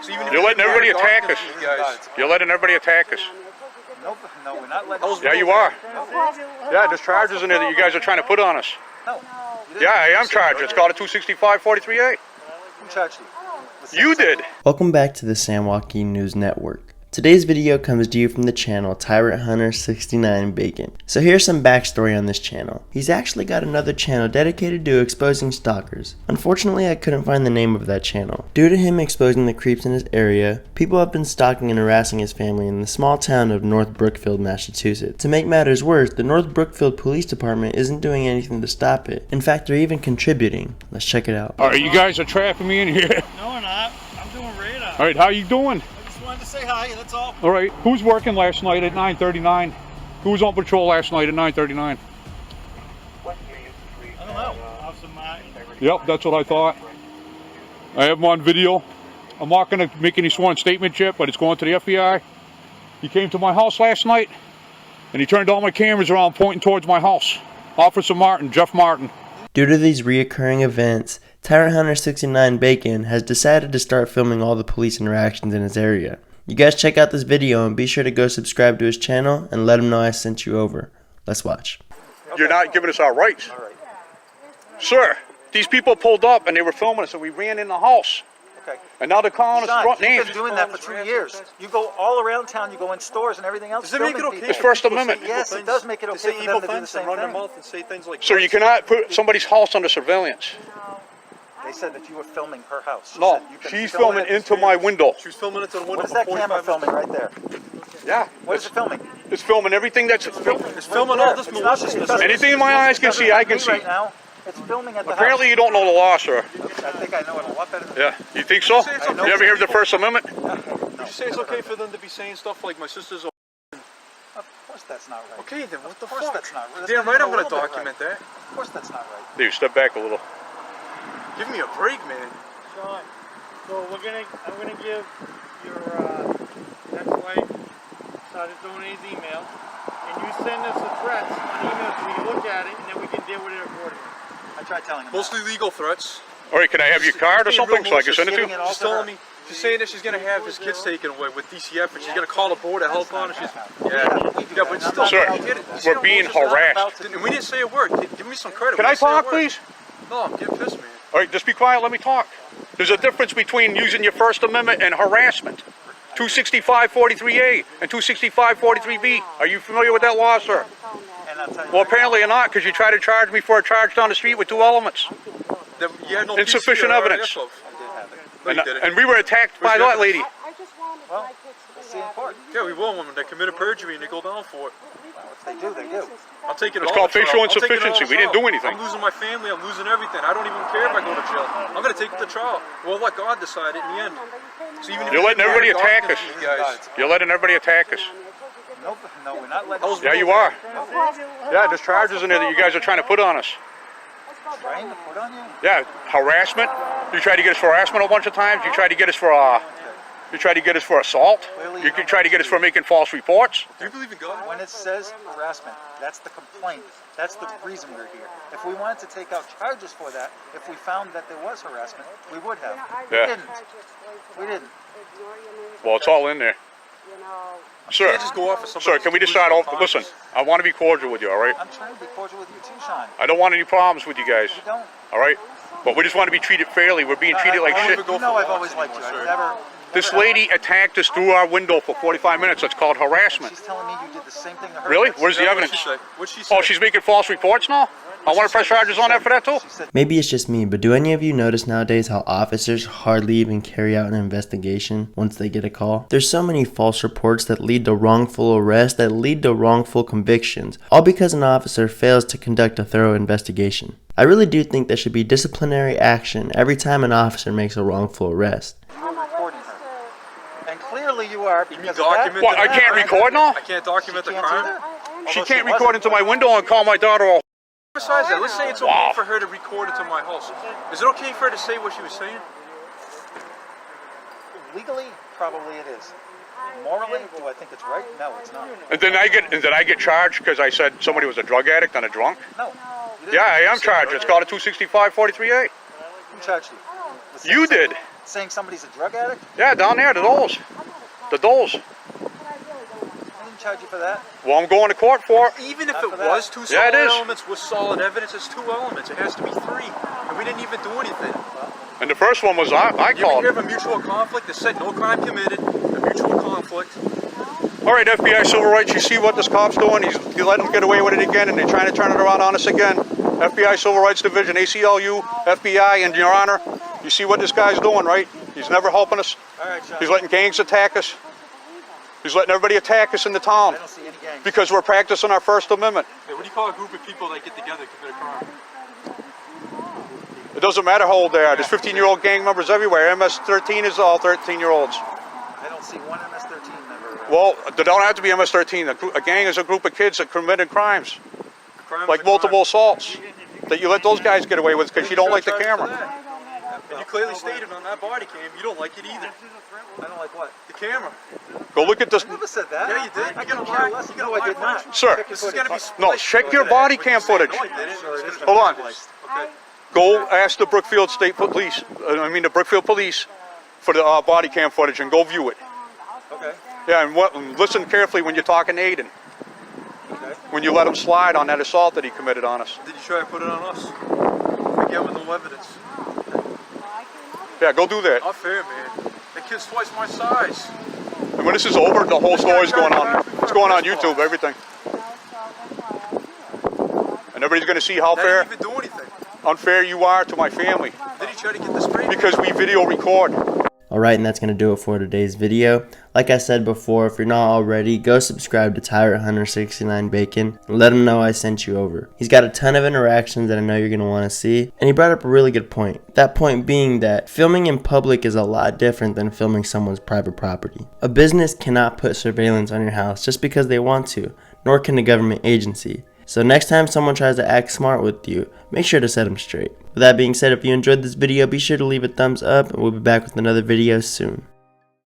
So even if You're letting everybody attack us. you guys. You're letting everybody attack us. Nope, no, we're not letting. Yeah, you are. Yeah, there's charges in there that you guys are trying to put on us. No. Yeah, I am charged. It's called a 265-43A. Who charged you? You did. Welcome back to the San Joaquin News Network. Today's video comes to you from the channel Tyrant Hunter 69 Bacon. So here's some backstory on this channel. He's actually got another channel dedicated to exposing stalkers. Unfortunately, I couldn't find the name of that channel. Due to him exposing the creeps in his area, people have been stalking and harassing his family in the small town of North Brookfield, Massachusetts. To make matters worse, the North Brookfield Police Department isn't doing anything to stop it. In fact, they're even contributing. Let's check it out. Alright, you guys are trapping me in here. No, we're not. I'm doing radar. Alright, how you doing? Wanted to say hi, that's all. All right, who's working last night at 9:39? Who was on patrol last night at 9:39? I don't know. Officer Martin. Yep, that's what I thought. I have him on video. I'm not going to make any sworn statement yet, but it's going to the FBI. He came to my house last night, and he turned all my cameras around pointing towards my house. Officer Martin, Jeff Martin. Due to these reoccurring events, Tyrant Hunter 69 Bacon has decided to start filming all the police interactions in his area. You guys check out this video and be sure to go subscribe to his channel and let him know I sent you over. Let's watch. You're not giving us our rights. All right. Sir, these people pulled up and they were filming us and we ran in the house. Okay. And now they're calling us Sean, front you've names. been doing that for 2 years. You go all around town. You go in stores and everything else. Does it make it filming okay? people. It's First Amendment. Yes, it does make it To okay say for evil them to do the things same and run their thing. mouth and say things like. Sir, you cannot put somebody's house under surveillance. They said that you were filming her house. She No, said you can she's film filming it. into my window. She was filming it to the window. What is that for camera 45 filming right there? Yeah. What is it filming? It's filming everything that's... It's filming all this It's not- maliciousness. it doesn't- Anything my eyes can see, I can It's filming see. right now. It's filming at the Apparently you house. don't know the law, sir. I think I know it a lot better than Yeah, you think so? say it's okay. You ever hear of the First Amendment? Would you say it's okay for them to be saying stuff like my sister's a... Of course that's not right. Okay, then what the Of course fuck? that's not right. That's Damn not right even I'm a going to little bit document right. that. Of course that's not right. Dude, step back a little. Give me a break, man. Sean, so I'm gonna give your ex-wife Sergeant Donate's email, and you send us the threats on email so we can look at it, and then we can deal with it accordingly. I tried telling him. Mostly legal threats. All right, can I have your card or She's being something so I can real send it to malicious. you? She's telling me, she's saying that she's going to have his kids taken away with DCF, and she's going to call the board to help on it. Yeah, but still, Sir, I get it. You see we're how being malicious that harassed. is? And we didn't say a word. Give me some credit. Can We I didn't say a talk, word. please? No, I'm getting pissed, man. All right, just be quiet, let me talk. There's a difference between using your First Amendment and harassment. 265-43A and 265-43B. Are you familiar with that law, sir? And I'll tell you Well, apparently you're not, because you tried to charge me for a charge down the street with 2 elements. That you had no Insufficient PC or evidence. RF of. I did have it. No, you didn't. And we were attacked by that lady. Well, we'll see in court. Yeah, we will when they committed perjury and they go down for it. Well, if they do, they do. I'm taking it It's all called to facial trial. I'm taking it all insufficiency. to We didn't trial. do anything. I'm losing my family. I'm losing everything. I don't even care if I go to jail. I'm going to take it to trial. We'll let God decide it in the end. So even if You're letting everybody attack us. You guys. You're letting everybody attack us. Nope, no, we're not letting. Yeah, you are. Yeah, there's charges in there that you guys are trying to put on us. Trying to put on you? Yeah, harassment. You tried to get us for harassment a bunch of times. You tried to get us for assault. You could try to get us for making false reports. Do you believe in God? When it says harassment, that's the complaint. That's the reason we're here. If we wanted to take out charges for that, if we found that there was harassment, we would have. Yeah. We didn't. We didn't. Well, it's all in there. Sir, Can't just go off of somebody sir, can we just start off? Listen, I want to be cordial with you, all right? I'm trying to be cordial with you too, Sean. I don't want any problems with you guys, You don't. all right? But we just want to be treated fairly. We're being treated like I don't shit. even go You know for I've always walks liked you. anymore, I've sir. never. This lady attacked us through our window for 45 minutes. That's called harassment. She's telling me you did the same thing to her. Really? Where's the Yeah, evidence? What'd she say? Oh, she's making false reports now? I want to press charges on that for that too? She said, Maybe it's just me, but do any of you notice nowadays how officers hardly even carry out an investigation once they get a call? There's so many false reports that lead to wrongful arrests, that lead to wrongful convictions, all because an officer fails to conduct a thorough investigation. I really do think there should be disciplinary action every time an officer makes a wrongful arrest. you were recording her. And clearly you are because of that. document What, I can't record now? I can't document the She can't crime. either. She Although can't wasn't. record into my window and call my daughter a... Besides that, let's say it's okay Wow. for her to record it to my house. Is it okay for her to say what she was saying? Legally, probably it is. Morally, do I think it's right? No, it's not. And then I get charged because I said somebody was a drug addict and a drunk? No. You didn't. Yeah, I am charged. It's called a 265-43A. Who charged you? The You same- did. saying somebody's a drug addict? Yeah, down there, the doles. The doles. I didn't charge you for that. Well, I'm going to court for it. Even if Not it for that. was two Yeah, it solid is. elements with solid evidence, it's two elements. It has to be three. And we didn't even do anything. And the first one was I You called. have a mutual conflict that said no crime committed, a mutual conflict. All right, FBI Civil Rights, you see what this cop's doing? He's letting him get away with it again, and they're trying to turn it around on us again. FBI Civil Rights Division, ACLU, FBI, and Your Honor, you see what this guy's doing, right? He's never helping us. All right, Sean. He's letting gangs attack us. He's letting everybody attack us in the town I don't see any gangs. because we're practicing our First Amendment. Hey, what do you call a group of people that get together to commit a crime? It doesn't matter how old they are. There's 15-year-old gang members everywhere. MS-13 is all 13-year-olds. I don't see one MS-13 member around. Well, they don't have to be MS-13. A gang is a group of kids that committed crimes, A crime is like a crime. multiple assaults, that you let those guys get away with because you don't like the camera. And you clearly stated on that body cam you don't like it either. I don't like what? The camera. Go look at this. I never said that. Yeah, you did. I You got can a care lie. less. You got a No, I lie did footage. not. Sir. Check your This is going to be footage. spliced. No, check your body cam footage. No, I didn't. Sure, it is Hold on. spliced. Okay. Go ask the Brookfield State Police, the Brookfield Police, for the body cam footage and go view it. Okay. Yeah, and listen carefully when you're talking to Aiden. Okay. When you let him slide on that assault that he committed on us. Did you try to put it on us? Again with no evidence. Yeah, go do that. Not fair, man. That kid's twice my size. And when this is over, the whole story's going on. It's going on YouTube, everything. And everybody's going to see how That fair, didn't even do anything. unfair you are to my family. Did he try to get the spray? Because we video record. Alright, and that's going to do it for today's video. Like I said before, if you're not already, go subscribe to Tyrant Hunter 69 Bacon and let him know I sent you over. He's got a ton of interactions that I know you're going to want to see, and he brought up a really good point. That point being that filming in public is a lot different than filming someone's private property. A business cannot put surveillance on your house just because they want to, nor can a government agency. So next time someone tries to act smart with you, make sure to set them straight. With that being said, if you enjoyed this video, be sure to leave a thumbs up, and we'll be back with another video soon.